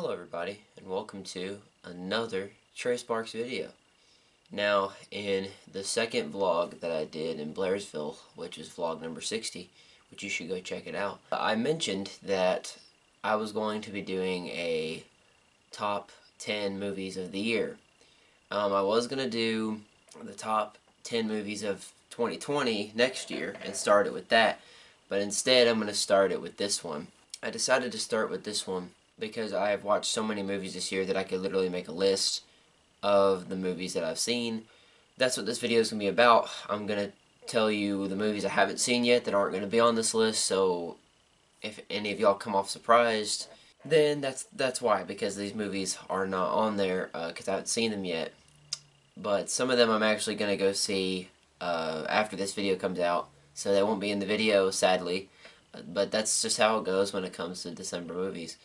Hello everybody, and welcome to another Trey Sparks video. Now, in the second vlog that I did in Blairsville, which is vlog number 60, which you should go check it out, I mentioned that I was going to be doing a top 10 movies of the year. I was going to do the top 10 movies of 2020 next year and start it with that, but instead I'm going to start it with this one. I decided to start with this one because I have watched so many movies this year that I could literally make a list of the movies that I've seen. That's what this video is going to be about. I'm going to tell you the movies I haven't seen yet that aren't going to be on this list, so if any of y'all come off surprised, then that's why, because these movies are not on there because I haven't seen them yet. But some of them I'm actually going to go see after this video comes out, so they won't be in the video, sadly. But that's just how it goes when it comes to December movies.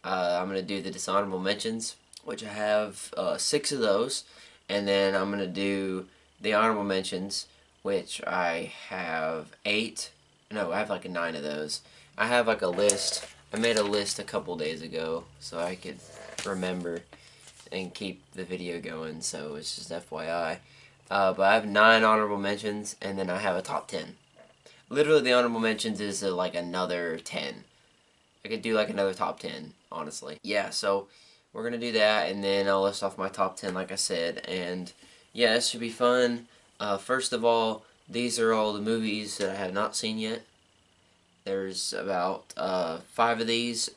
I'm going to do the Dishonorable Mentions, which I have 6 of those. And then I'm going to do the Honorable Mentions, which I have 8. No, I have like 9 of those. I have like a list. I made a list a couple days ago so I could remember and keep the video going, so it's just FYI. But I have 9 Honorable Mentions, and then I have a top 10. Literally, the Honorable Mentions is like another 10. I could do like another top 10, honestly. Yeah, so we're going to do that, and then I'll list off my top 10 like I said. And yeah, this should be fun. First of all, these are all the movies that I have not seen yet. There's about 5 of these,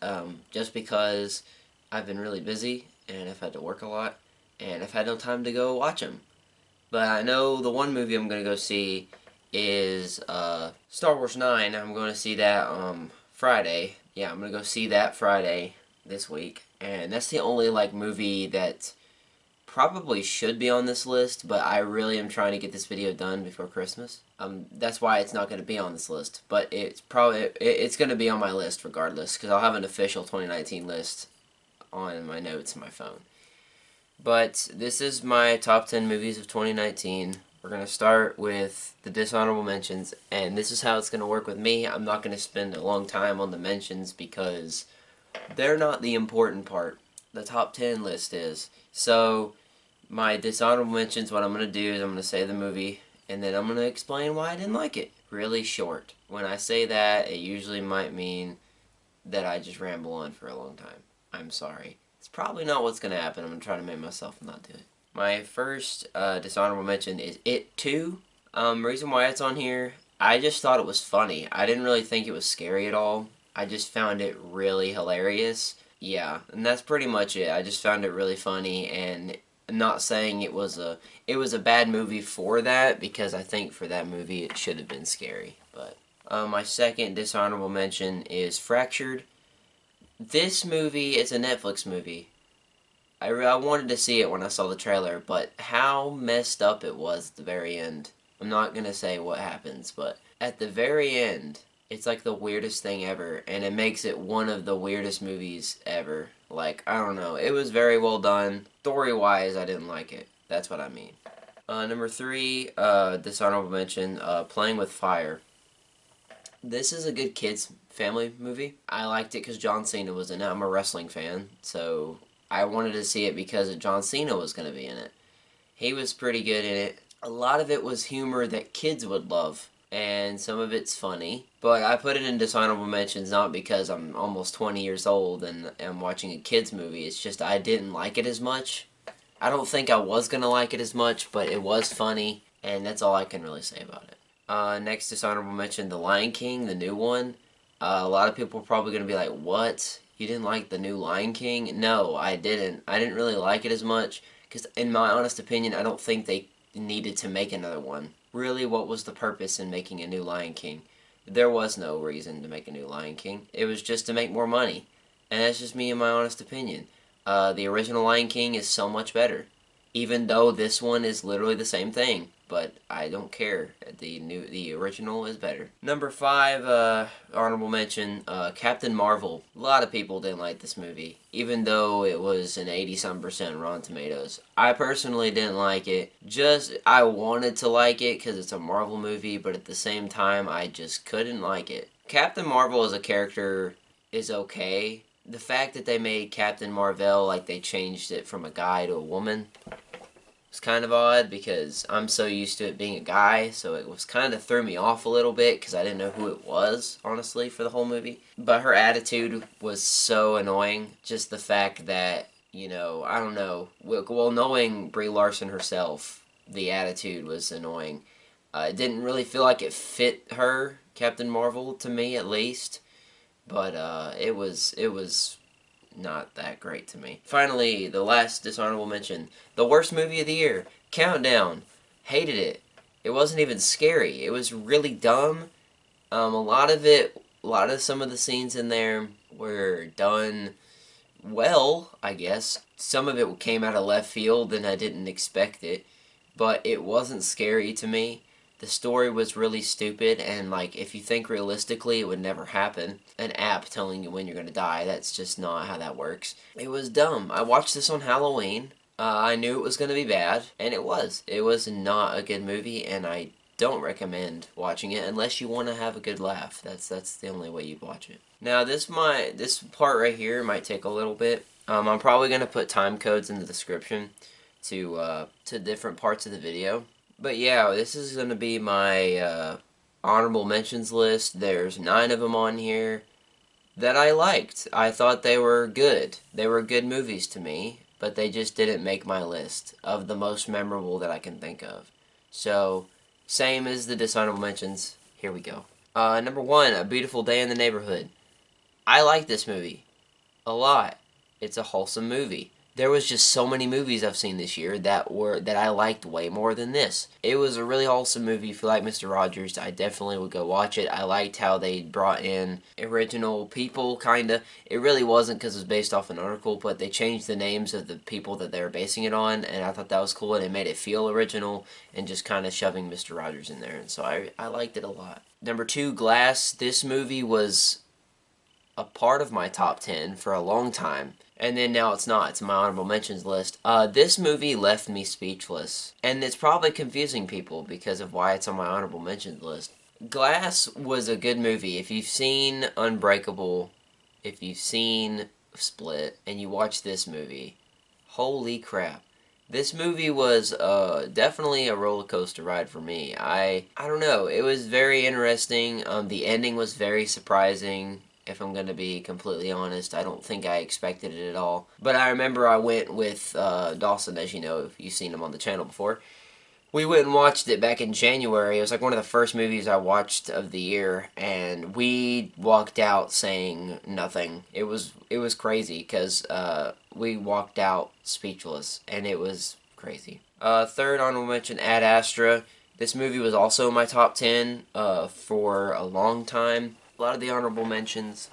just because I've been really busy, and I've had to work a lot, and I've had no time to go watch them. But I know the one movie I'm going to go see is Star Wars 9. I'm going to see that Friday. Yeah, I'm going to go see that Friday this week. And that's the only like movie that probably should be on this list, but I really am trying to get this video done before Christmas. That's why it's not going to be on this list, but it's going to be on my list regardless, because I'll have an official 2019 list on my notes in my phone. But this is my top 10 movies of 2019. We're going to start with the Dishonorable Mentions, and this is how it's going to work with me. I'm not going to spend a long time on the mentions because they're not the important part. The top 10 list is. So, my Dishonorable Mentions, what I'm going to do is I'm going to say the movie, and then I'm going to explain why I didn't like it. Really short. When I say that, it usually might mean that I just ramble on for a long time. I'm sorry. It's probably not what's going to happen. I'm going to try to make myself not do it. My first Dishonorable Mention is It 2. Reason why it's on here, I just thought it was funny. I didn't really think it was scary at all. I just found it really hilarious. Yeah, and that's pretty much it. I just found it really funny, and I'm not saying it was a bad movie for that, because I think for that movie it should have been scary. But my second Dishonorable Mention is Fractured. This movie is a Netflix movie. I wanted to see it when I saw the trailer, but how messed up it was at the very end. I'm not going to say what happens, but at the very end, it's like the weirdest thing ever, and it makes it one of the weirdest movies ever. Like, I don't know. It was very well done. Story-wise, I didn't like it. That's what I mean. Number 3, Dishonorable Mention, Playing with Fire. This is a good kids family movie. I liked it because John Cena was in it. I'm a wrestling fan, so I wanted to see it because John Cena was going to be in it. He was pretty good in it. A lot of it was humor that kids would love, and some of it's funny. But I put it in Dishonorable Mentions not because I'm almost 20 years old and I'm watching a kids movie. It's just I didn't like it as much. I don't think I was going to like it as much, but it was funny, and that's all I can really say about it. Next Dishonorable Mention, The Lion King, the new one. A lot of people are probably going to be like, what? You didn't like the new Lion King? No, I didn't. I didn't really like it as much, because in my honest opinion, I don't think they needed to make another one. Really, what was the purpose in making a new Lion King? There was no reason to make a new Lion King. It was just to make more money. And that's just me in my honest opinion. The original Lion King is so much better. Even though this one is literally the same thing. But I don't care. The original is better. Number 5, honorable mention, Captain Marvel. A lot of people didn't like this movie, even though it was an 80-some% Rotten Tomatoes. I personally didn't like it. I wanted to like it because it's a Marvel movie, but at the same time, I just couldn't like it. Captain Marvel as a character is okay. the fact that they made Captain Marvel, like they changed it from a guy to a woman, was kind of odd because I'm so used to it being a guy, so it was kind of threw me off a little bit because I didn't know who it was, honestly, for the whole movie. But her attitude was so annoying. Just the fact that, I don't know, well, knowing Brie Larson herself, the attitude was annoying. It didn't really feel like it fit her, Captain Marvel, to me at least. But it was not that great to me. Finally, the last dishonorable mention. The worst movie of the year. Countdown. Hated it. It wasn't even scary. It was really dumb. A lot of some of the scenes in there were done well, I guess. Some of it came out of left field and I didn't expect it. But it wasn't scary to me. The story was really stupid, and like if you think realistically, it would never happen. An app telling you when you're gonna die, that's just not how that works. It was dumb. I watched this on Halloween. I knew it was gonna be bad, and it was. It was not a good movie, and I don't recommend watching it unless you want to have a good laugh. That's the only way you'd watch it. Now this part right here might take a little bit. I'm probably gonna put time codes in the description to different parts of the video. But yeah, this is going to be my honorable mentions list. There's 9 of them on here that I liked. I thought they were good. They were good movies to me, but they just didn't make my list of the most memorable that I can think of. So, same as the dishonorable mentions. Here we go. Number 1, A Beautiful Day in the Neighborhood. I like this movie a lot. It's a wholesome movie. There was just so many movies I've seen this year that I liked way more than this. It was a really wholesome movie. If you like Mr. Rogers, I definitely would go watch it. I liked how they brought in original people, kinda. It really wasn't because it was based off an article, but they changed the names of the people that they were basing it on, and I thought that was cool, and it made it feel original, and just kind of shoving Mr. Rogers in there, and so I liked it a lot. Number 2, Glass. This movie was a part of my top 10 for a long time. And then now it's not. It's my honorable mentions list. This movie left me speechless. And it's probably confusing people because of why it's on my honorable mentions list. Glass was a good movie. If you've seen Unbreakable, if you've seen Split, and you watch this movie, holy crap. This movie was definitely a roller coaster ride for me. I don't know. It was very interesting. The ending was very surprising. If I'm going to be completely honest, I don't think I expected it at all. But I remember I went with Dawson, as you know, if you've seen him on the channel before. We went and watched it back in January. It was like one of the first movies I watched of the year, and we walked out saying nothing. It was crazy because we walked out speechless, and it was crazy. Third honorable mention, Ad Astra. This movie was also in my top 10 for a long time. A lot of the honorable mentions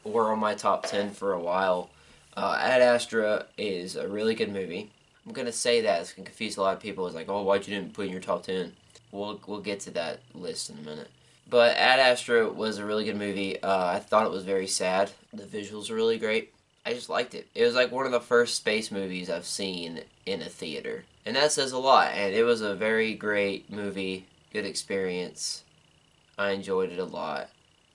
were on my top 10 for a while. Ad Astra is a really good movie. I'm going to say that. It's going to confuse a lot of people. It's like, oh, why'd you didn't put it in your top 10? We'll get to that list in a minute. But Ad Astra was a really good movie. I thought it was very sad. The visuals are really great. I just liked it. It was like one of the first space movies I've seen in a theater. And that says a lot. And it was a very great movie. Good experience. I enjoyed it a lot.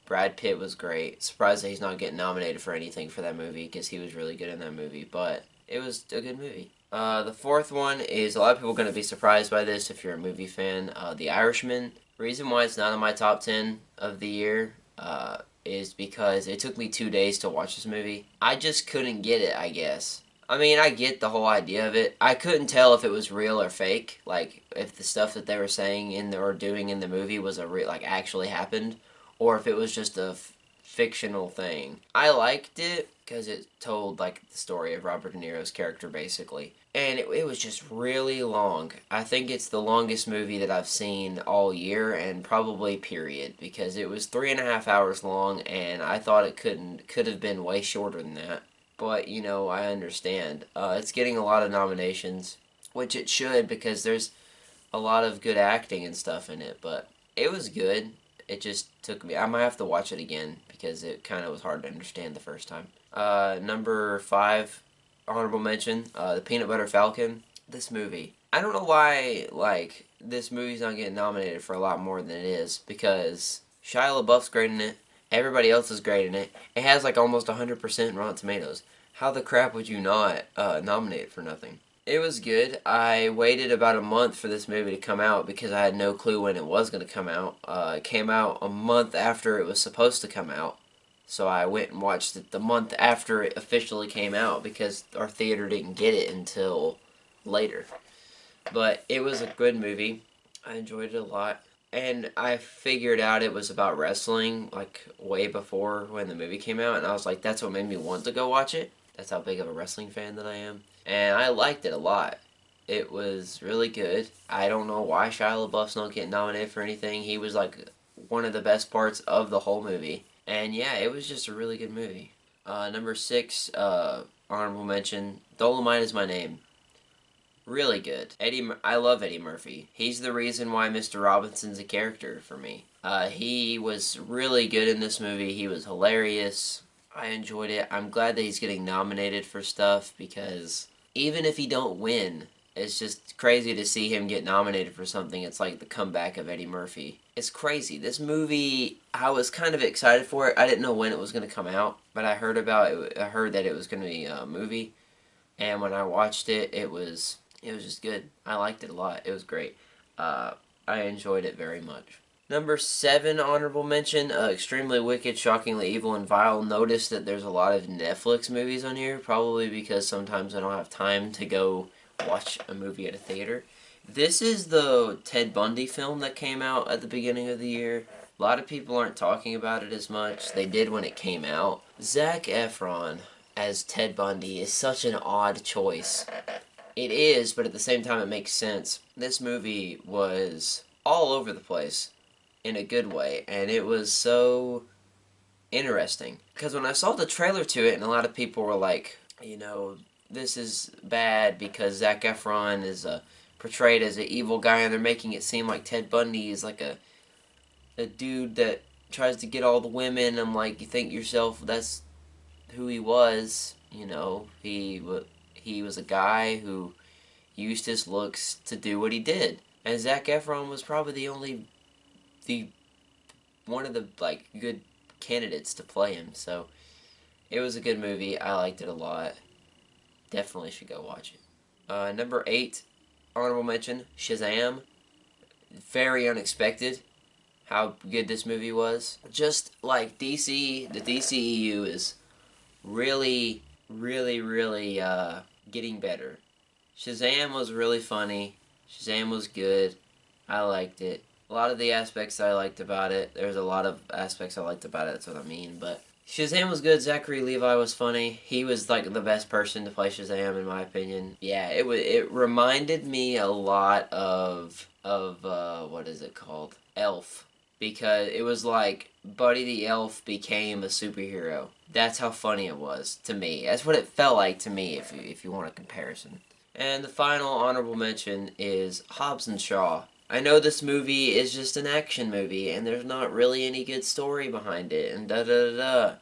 Brad Pitt was great. Surprised that he's not getting nominated for anything for that movie because he was really good in that movie. But it was a good movie. The fourth one is, a lot of people are going to be surprised by this if you're a movie fan. The Irishman. Reason why it's not in my top 10 of the year is because it took me 2 days to watch this movie. I just couldn't get it, I guess. I mean, I get the whole idea of it. I couldn't tell if it was real or fake. Like, if the stuff that they were saying or doing in the movie was actually happened, or if it was just a fictional thing. I liked it because it told like the story of Robert De Niro's character basically. And it was just really long. I think it's the longest movie that I've seen all year and probably period, because it was 3.5 hours long and I thought it could have been way shorter than that. But, I understand. It's getting a lot of nominations, which it should because there's a lot of good acting and stuff in it, but it was good. It just took me, I might have to watch it again because it kind of was hard to understand the first time. Number 5, honorable mention, The Peanut Butter Falcon. This movie. I don't know why, this movie's not getting nominated for a lot more than it is, because Shia LaBeouf's great in it. Everybody else is great in it. It has like almost 100% Rotten Tomatoes. How the crap would you not nominate it for nothing? It was good. I waited about a month for this movie to come out because I had no clue when it was going to come out. It came out a month after it was supposed to come out. So I went and watched it the month after it officially came out because our theater didn't get it until later. But it was a good movie. I enjoyed it a lot. And I figured out it was about wrestling like way before when the movie came out, and I was like, that's what made me want to go watch it. That's how big of a wrestling fan that I am. And I liked it a lot. It was really good. I don't know why Shia LaBeouf's not getting nominated for anything. He was like one of the best parts of the whole movie. And yeah, it was just a really good movie. Number 6, honorable mention, Dolomite Is My Name. Really good. I love Eddie Murphy. He's the reason why Mr. Robinson's a character for me. He was really good in this movie. He was hilarious. I enjoyed it. I'm glad that he's getting nominated for stuff because even if he don't win, it's just crazy to see him get nominated for something. It's like the comeback of Eddie Murphy. It's crazy. This movie, I was kind of excited for it. I didn't know when it was going to come out, but I heard about it. I heard that it was going to be a movie, and when I watched it, it was just good. I liked it a lot. It was great. I enjoyed it very much. Number 7 honorable mention, Extremely Wicked, Shockingly Evil, and Vile. Notice that there's a lot of Netflix movies on here, probably because sometimes I don't have time to go watch a movie at a theater. This is the Ted Bundy film that came out at the beginning of the year. A lot of people aren't talking about it as much. They did when it came out. Zac Efron as Ted Bundy is such an odd choice. It is, but at the same time it makes sense. This movie was all over the place in a good way, and it was so interesting. Because when I saw the trailer to it, and a lot of people were like, this is bad because Zac Efron is portrayed as an evil guy, and they're making it seem like Ted Bundy is like a dude that tries to get all the women. I'm like, you think yourself, that's who he was. He was a guy who used his looks to do what he did. And Zac Efron was probably the one of the good candidates to play him. So it was a good movie. I liked it a lot. Definitely should go watch it. Number 8, honorable mention, Shazam. Very unexpected how good this movie was. Just like DC, the DCEU is really, really, really getting better. Shazam was really funny. Shazam was good. I liked it. A lot of the aspects I liked about it. There's a lot of aspects I liked about it, that's what I mean. But Shazam was good. Zachary Levi was funny. He was like the best person to play Shazam in my opinion. Yeah, it reminded me a lot of what is it called? Elf. Because it was like Buddy the Elf became a superhero. That's how funny it was to me. That's what it felt like to me if you want a comparison. And the final honorable mention is Hobbs and Shaw. I know this movie is just an action movie, and there's not really any good story behind it, and da da da da.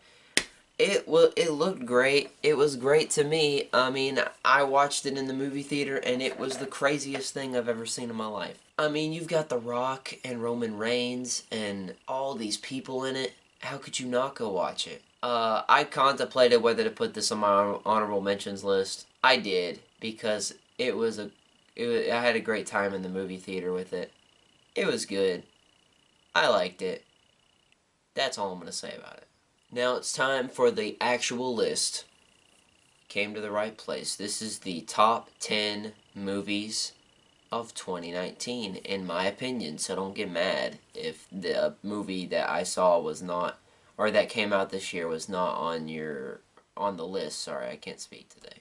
It looked great. It was great to me. I mean, I watched it in the movie theater, and it was the craziest thing I've ever seen in my life. I mean, you've got The Rock and Roman Reigns and all these people in it. How could you not go watch it? I contemplated whether to put this on my honorable mentions list. I did because I had a great time in the movie theater with it. It was good. I liked it. That's all I'm going to say about it. Now it's time for the actual list. Came to the right place. This is the top 10 movies of 2019, in my opinion, so don't get mad if the movie that I saw was not, or that came out this year was not on the list. Sorry, I can't speak today.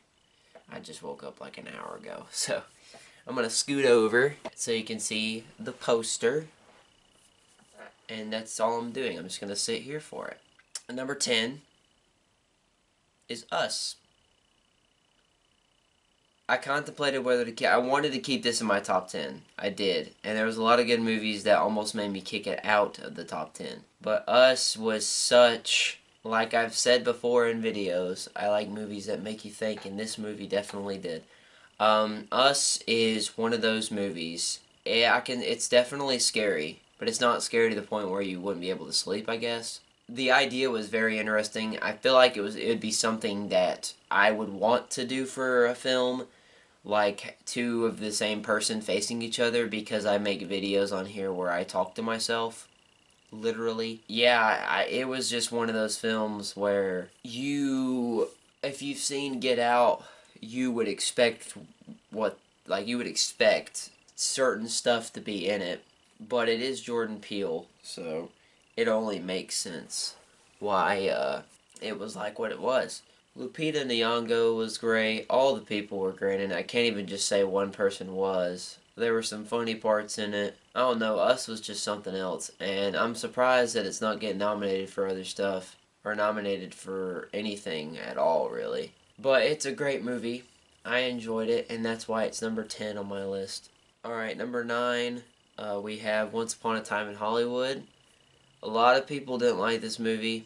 I just woke up like an hour ago, so I'm going to scoot over so you can see the poster, and that's all I'm doing. I'm just going to sit here for it. Number 10 is Us. I contemplated whether to I wanted to keep this in my top 10. I did. And there was a lot of good movies that almost made me kick it out of the top 10. But Us was such, like I've said before in videos, I like movies that make you think, and this movie definitely did. Us is one of those movies. It's definitely scary, but it's not scary to the point where you wouldn't be able to sleep, I guess. the idea was very interesting. I feel like it would be something that I would want to do for a film, like two of the same person facing each other, because I make videos on here where I talk to myself, literally. Yeah, it was just one of those films where if you've seen Get Out, you would expect what, like, you would expect certain stuff to be in it, but it is Jordan Peele, so it only makes sense why it was like what it was. Lupita Nyong'o was great. All the people were great, and I can't even just say one person was. There were some funny parts in it. I don't know. Us was just something else, and I'm surprised that it's not getting nominated for other stuff or nominated for anything at all, really. But it's a great movie. I enjoyed it, and that's why it's number 10 on my list. Alright, number 9, we have Once Upon a Time in Hollywood. A lot of people didn't like this movie.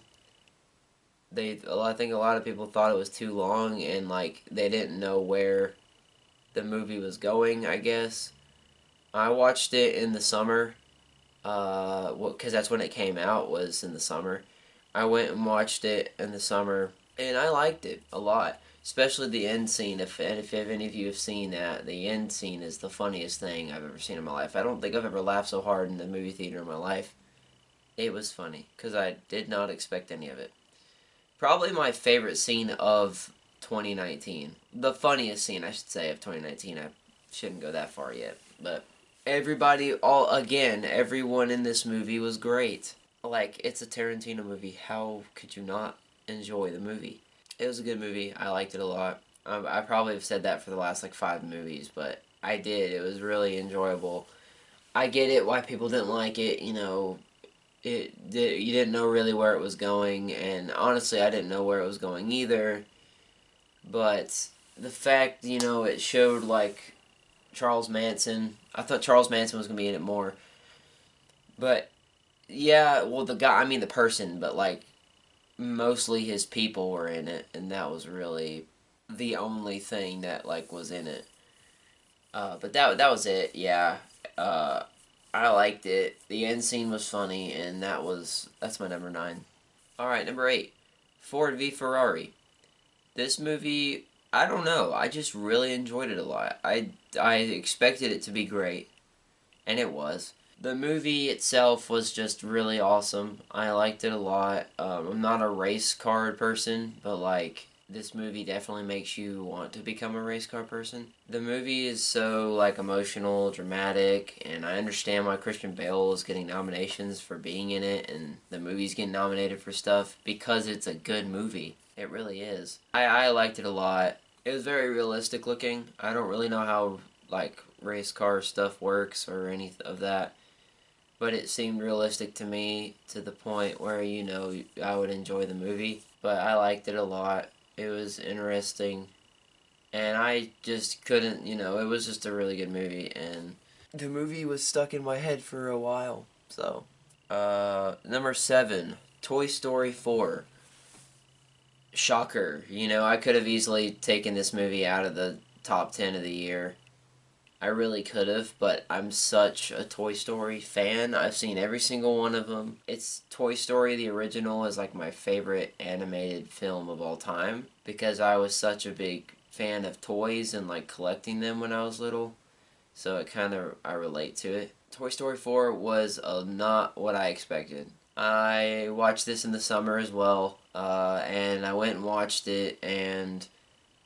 I think a lot of people thought it was too long, and like they didn't know where the movie was going, I guess. I watched it in the summer, because that's when it came out, was in the summer. I went and watched it in the summer, and I liked it a lot. Especially the end scene. If any of you have seen that, the end scene is the funniest thing I've ever seen in my life. I don't think I've ever laughed so hard in the movie theater in my life. It was funny because I did not expect any of it. Probably my favorite scene of 2019. The funniest scene, I should say, of 2019. I shouldn't go that far yet, but everyone in this movie was great. Like, it's a Tarantino movie. How could you not enjoy the movie? It was a good movie. I liked it a lot. I probably have said that for the last like 5 movies, but I did. It was really enjoyable. I get it why people didn't like it. You didn't know really where it was going, and honestly, I didn't know where it was going either. But the fact, it showed like Charles Manson. I thought Charles Manson was gonna be in it more, but yeah, well, the person, but like mostly his people were in it, and that was really the only thing that like was in it. But that was it. Yeah, uh, I liked it. The end scene was funny, and that's my number 9. All right, number 8, Ford v Ferrari. This movie, I don't know. I just really enjoyed it a lot. I expected it to be great, and it was. The movie itself was just really awesome. I liked it a lot. I'm not a race car person, but like this movie definitely makes you want to become a race car person. The movie is so like emotional, dramatic, and I understand why Christian Bale is getting nominations for being in it, and the movie's getting nominated for stuff because it's a good movie. It really is. I liked it a lot. It was very realistic looking. I don't really know how like race car stuff works or any of that, but it seemed realistic to me to the point where I would enjoy the movie. But I liked it a lot. It was interesting, and I just couldn't. It was just a really good movie, and the movie was stuck in my head for a while. So, number 7, Toy Story 4. Shocker. I could have easily taken this movie out of the top 10 of the year. I really could have, but I'm such a Toy Story fan. I've seen every single one of them. It's Toy Story, the original, is like my favorite animated film of all time because I was such a big fan of toys and like collecting them when I was little. So I relate to it. Toy Story 4 was not what I expected. I watched this in the summer as well, and I went and watched it, and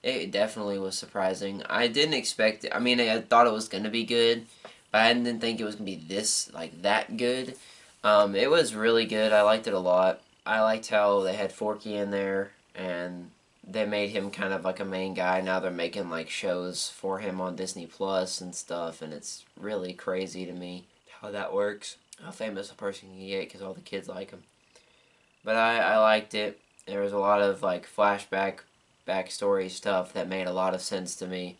it definitely was surprising. I didn't expect it. I mean, I thought it was going to be good, but I didn't think it was going to be that good. It was really good. I liked it a lot. I liked how they had Forky in there, and they made him kind of like a main guy. Now they're making like shows for him on Disney Plus and stuff, and it's really crazy to me how that works. How famous a person can get because all the kids like him. But I liked it. There was a lot of like backstory stuff that made a lot of sense to me,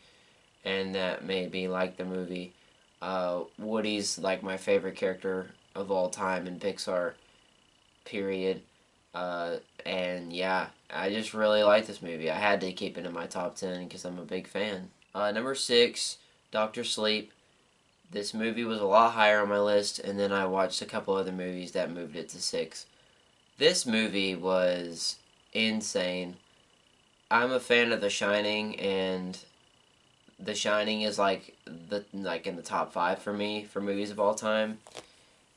and that made me like the movie. Woody's like my favorite character of all time in Pixar, period. And yeah, I just really like this movie. I had to keep it in my top 10 because I'm a big fan. Number 6, Doctor Sleep. This movie was a lot higher on my list, and then I watched a couple other movies that moved it to 6. This movie was insane. I'm a fan of The Shining, and The Shining is like in the top 5 for me for movies of all time.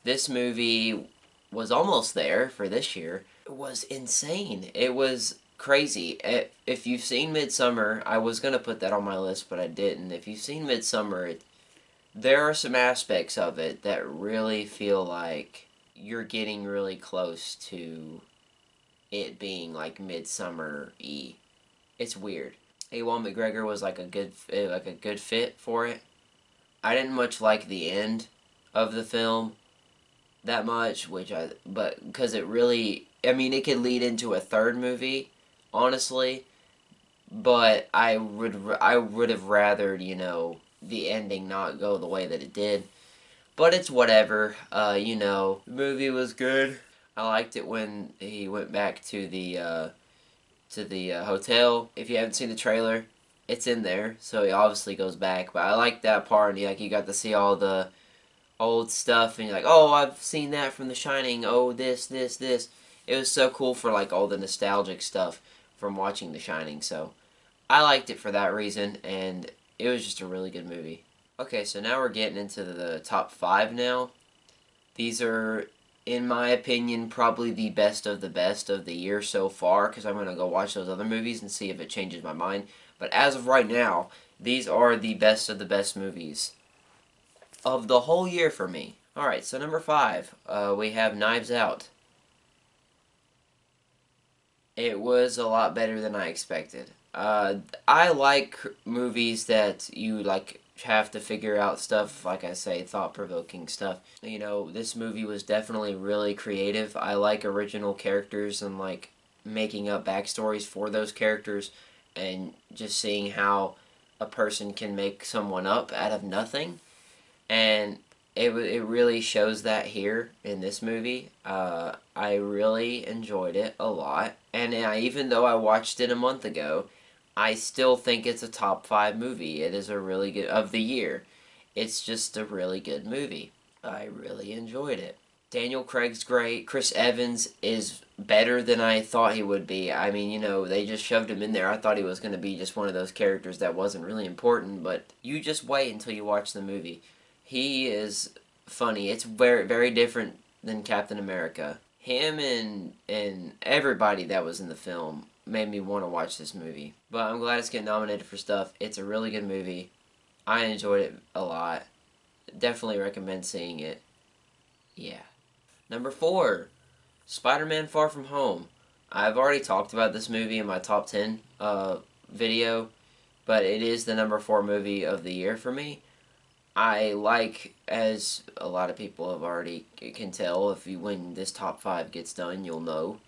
This movie was almost there for this year. It was insane. It was crazy. If you've seen Midsummer, I was gonna put that on my list, but I didn't. If you've seen Midsummer, there are some aspects of it that really feel like you're getting really close to it being like Midsummer-y. It's weird. Ewan McGregor was like a good fit for it. I didn't much like the end of the film that much, but because it really, I mean, it could lead into a third movie, honestly. But I would have rathered, the ending not go the way that it did. But it's whatever. The movie was good. I liked it when he went back to the hotel. If you haven't seen the trailer, it's in there, so he obviously goes back. But I like that part. And you got to see all the old stuff, and you're like, oh, I've seen that from The Shining. Oh, this. It was so cool for like all the nostalgic stuff from watching The Shining. So I liked it for that reason, and it was just a really good movie. Okay, so now we're getting into the top 5 now. These are, in my opinion, probably the best of the year so far, because I'm going to go watch those other movies and see if it changes my mind. But as of right now, these are the best of the best movies of the whole year for me. Alright, so number 5, we have Knives Out. It was a lot better than I expected. I like movies that you like have to figure out stuff, like I say, thought-provoking stuff. This movie was definitely really creative. I like original characters and like making up backstories for those characters and just seeing how a person can make someone up out of nothing. And it really shows that here in this movie. I really enjoyed it a lot, and even though I watched it a month ago, I still think it's a top 5 movie. It is a really good of the year. It's just a really good movie. I really enjoyed it. Daniel Craig's great. Chris Evans is better than I thought he would be. I mean, they just shoved him in there. I thought he was going to be just one of those characters that wasn't really important, but you just wait until you watch the movie. He is funny. It's very very different than Captain America. Him and everybody that was in the film made me want to watch this movie. But I'm glad it's getting nominated for stuff. It's a really good movie. I enjoyed it a lot. Definitely recommend seeing it. Yeah. Number 4, Spider-Man Far From Home. I've already talked about this movie in my top 10 video, but it is the number 4 movie of the year for me. I like, as a lot of people have already can tell, when this top 5 gets done, you'll know.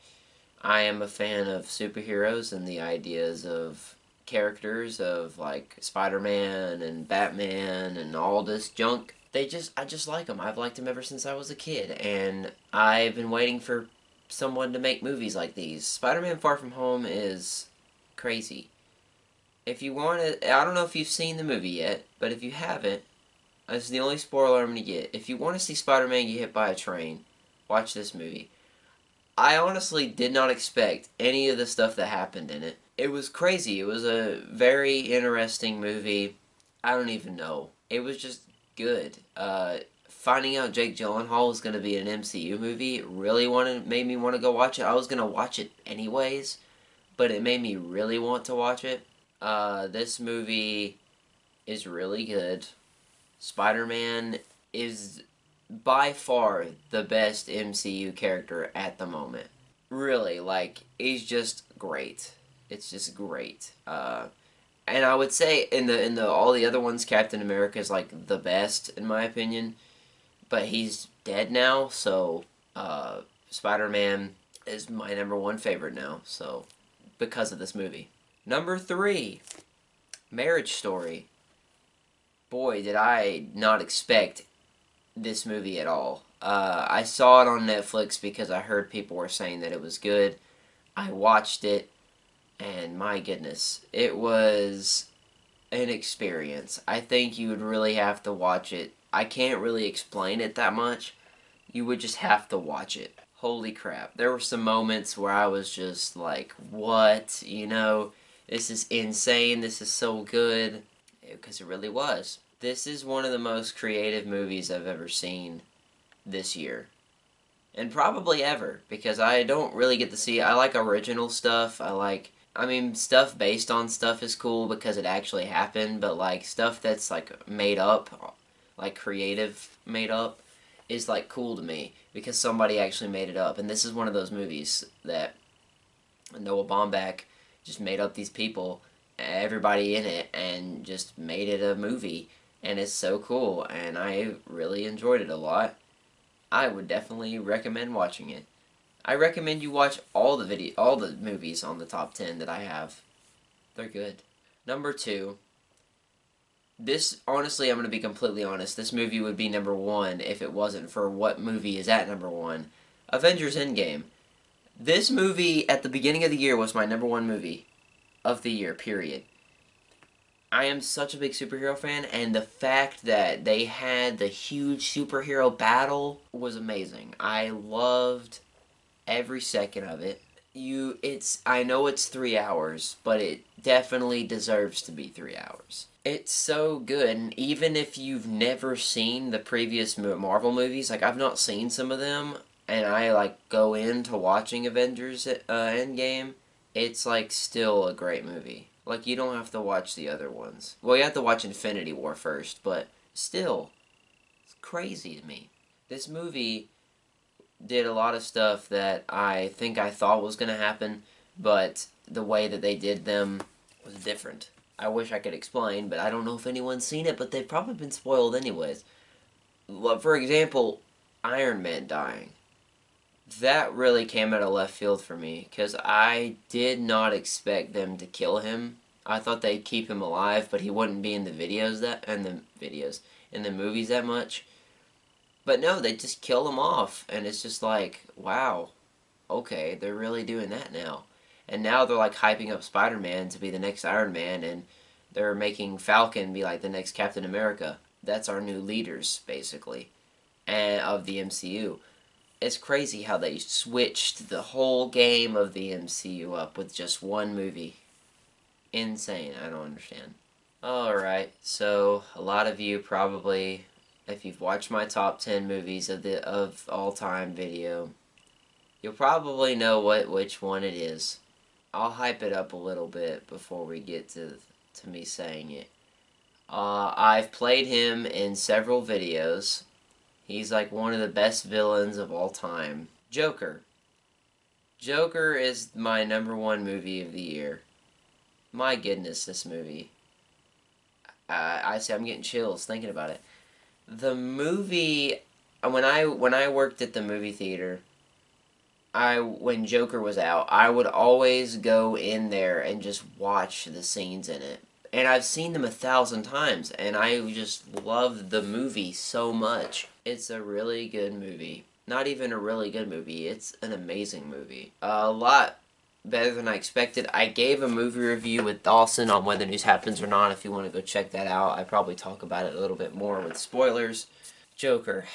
I am a fan of superheroes and the ideas of characters of like Spider-Man and Batman and all this junk. I just like them. I've liked them ever since I was a kid, and I've been waiting for someone to make movies like these. Spider-Man Far From Home is crazy. If you want to, I don't know if you've seen the movie yet, but if you haven't, this is the only spoiler I'm going to get. If you want to see Spider-Man get hit by a train, watch this movie. I honestly did not expect any of the stuff that happened in it. It was crazy. It was a very interesting movie. I don't even know. It was just good. Finding out Jake Gyllenhaal was going to be an MCU movie really made me want to go watch it. I was going to watch it anyways, but it made me really want to watch it. This movie is really good. Spider-Man is by far the best MCU character at the moment. Really, like, he's just great. It's just great. And I would say in the all the other ones, Captain America is like the best in my opinion, but he's dead now, so Spider-Man is my number 1 favorite now. So because of this movie. Number 3, Marriage Story. Boy, did I not expect this movie at all. I saw it on Netflix because I heard people were saying that it was good. I watched it, and my goodness, it was an experience. I think you would really have to watch it. I can't really explain it that much. You would just have to watch it. holy crap. There were some moments where I was just like, what? This is insane. This is so good. Because it really was. This is one of the most creative movies I've ever seen this year. And probably ever. Because I don't really get to see. I like original stuff. Stuff based on stuff is cool because it actually happened. But, like, stuff that's, like, made up, like, creative made up, is, like, cool to me. Because somebody actually made it up. And this is one of those movies that Noah Baumbach just made up these people, everybody in it, and just made it a movie. And it's so cool, and I really enjoyed it a lot. I would definitely recommend watching it. I recommend you watch all the movies on the top 10 that I have. They're good. Number 2. This, honestly, I'm going to be completely honest. This movie would be number 1 if it wasn't for what movie is at number 1. Avengers Endgame. This movie at the beginning of the year was my number 1 movie of the year, period. I am such a big superhero fan, and the fact that they had the huge superhero battle was amazing. I loved every second of it. I know it's 3 hours, but it definitely deserves to be 3 hours. It's so good, and even if you've never seen the previous Marvel movies, like I've not seen some of them, and I like go into watching Avengers Endgame, it's like still a great movie. Like you don't have to watch the other ones. Well, you have to watch Infinity War first, but still, it's crazy to me. This movie did a lot of stuff that I think I thought was going to happen, but the way that they did them was different. I wish I could explain, but I don't know if anyone's seen it, but they've probably been spoiled anyways. For example, Iron Man dying. That really came out of left field for me, because I did not expect them to kill him. I thought they'd keep him alive, but he wouldn't be in the in the movies that much. But no, they just kill him off, and it's just like, wow, okay, they're really doing that now. And now they're like hyping up Spider-Man to be the next Iron Man, and they're making Falcon be like the next Captain America. That's our new leaders, basically, and of the MCU. It's crazy how they switched the whole game of the MCU up with just one movie. Insane, I don't understand. Alright, so a lot of you probably, if you've watched my top 10 movies of all time video, you'll probably know which one it is. I'll hype it up a little bit before we get to me saying it. I've played him in several videos. He's like one of the best villains of all time. Joker. Joker is my number 1 movie of the year. My goodness, this movie. I'm getting chills thinking about it. The movie, when I worked at the movie theater, when Joker was out, I would always go in there and just watch the scenes in it. And I've seen them 1,000 times, and I just love the movie so much. It's a really good movie. Not even a really good movie, it's an amazing movie. A lot better than I expected. I gave a movie review with Dawson on Whether News Happens or Not if you want to go check that out. I probably talk about it a little bit more with spoilers. Joker.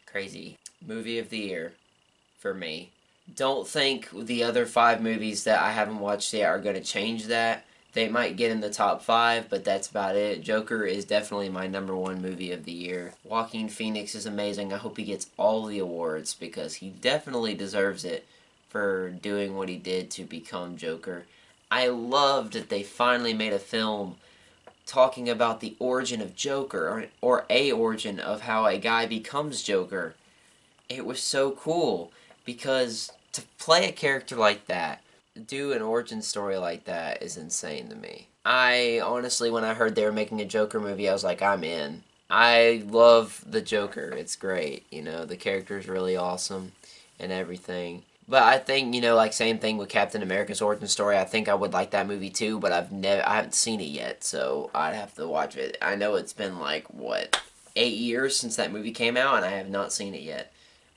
Crazy. Movie of the year for me. Don't think the other 5 movies that I haven't watched yet are going to change that. They might get in the top 5, but that's about it. Joker is definitely my number 1 movie of the year. Joaquin Phoenix is amazing. I hope he gets all the awards because he definitely deserves it for doing what he did to become Joker. I loved that they finally made a film talking about the origin of Joker, or a origin of how a guy becomes Joker. It was so cool because to play a character like that, do an origin story like that is insane to me. I honestly, when I heard they were making a Joker movie, I was like, I'm in. I love the Joker. It's great. The character is really awesome and everything. But I think, like same thing with Captain America's origin story. I think I would like that movie too, but I haven't seen it yet, so I'd have to watch it. I know it's been like 8 years since that movie came out, and I have not seen it yet.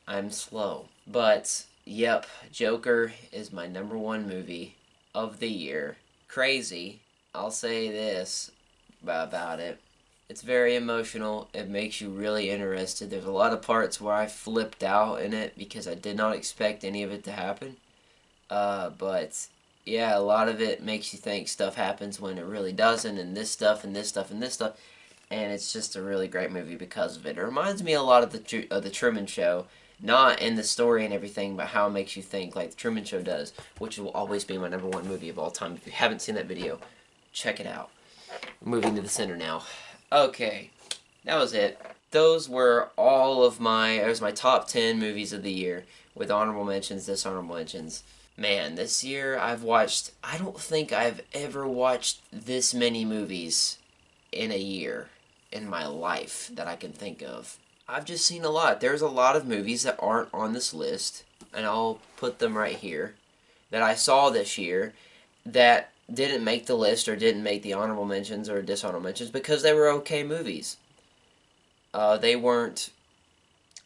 I'm slow. But, yep, Joker is my number 1 movie of the year. Crazy. I'll say this about it. It's very emotional. It makes you really interested. There's a lot of parts where I flipped out in it because I did not expect any of it to happen. But yeah, a lot of it makes you think stuff happens when it really doesn't, and this stuff, and this stuff, and this stuff. And it's just a really great movie because of it. It reminds me a lot of the Truman Show, not in the story and everything, but how it makes you think, like the Truman Show does, which will always be my #1 movie of all time. If you haven't seen that video, check it out. Moving to the center now. Okay, that was it. Those were all of my, it was my top 10 movies of the year with honorable mentions, dishonorable mentions. Man, this year I've watched, I don't think I've ever watched this many movies in a year in my life that I can think of. I've just seen a lot. There's a lot of movies that aren't on this list, and I'll put them right here, that I saw this year that didn't make the list or didn't make the honorable mentions or dishonorable mentions because they were okay movies. They weren't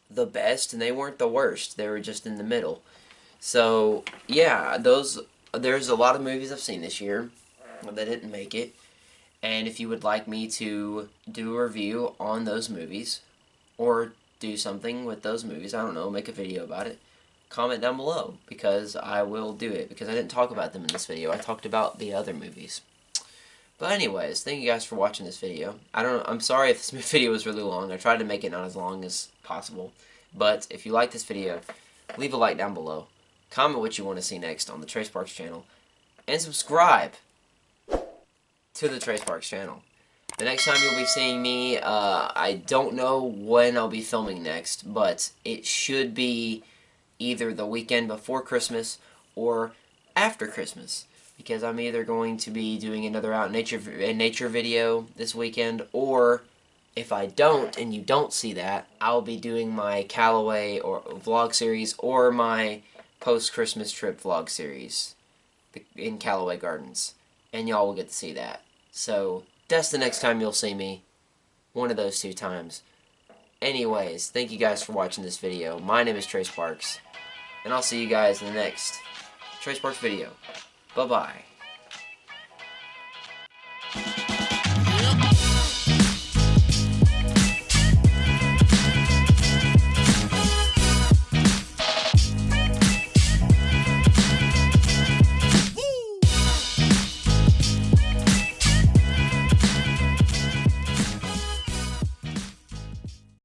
the best and they weren't the worst. They were just in the middle. So yeah, there's a lot of movies I've seen this year that didn't make it. And if you would like me to do a review on those movies or do something with those movies, I don't know, make a video about it, comment down below because I will do it because I didn't talk about them in this video. I talked about the other movies. But anyways, thank you guys for watching this video. I'm sorry if this video was really long. I tried to make it not as long as possible. But if you like this video, leave a like down below. Comment what you want to see next on the Trace Parks channel. And subscribe to the Trace Parks channel. The next time you'll be seeing me, I don't know when I'll be filming next, but it should be either the weekend before Christmas or after Christmas, because I'm either going to be doing another nature video this weekend, or if I don't and you don't see that, I'll be doing my Callaway or vlog series or my post-Christmas trip vlog series in Callaway Gardens, and y'all will get to see that. So that's the next time you'll see me, one of those 2 times. Anyways, thank you guys for watching this video. My name is Trace Parks, and I'll see you guys in the next Trace Parks video. Bye-bye.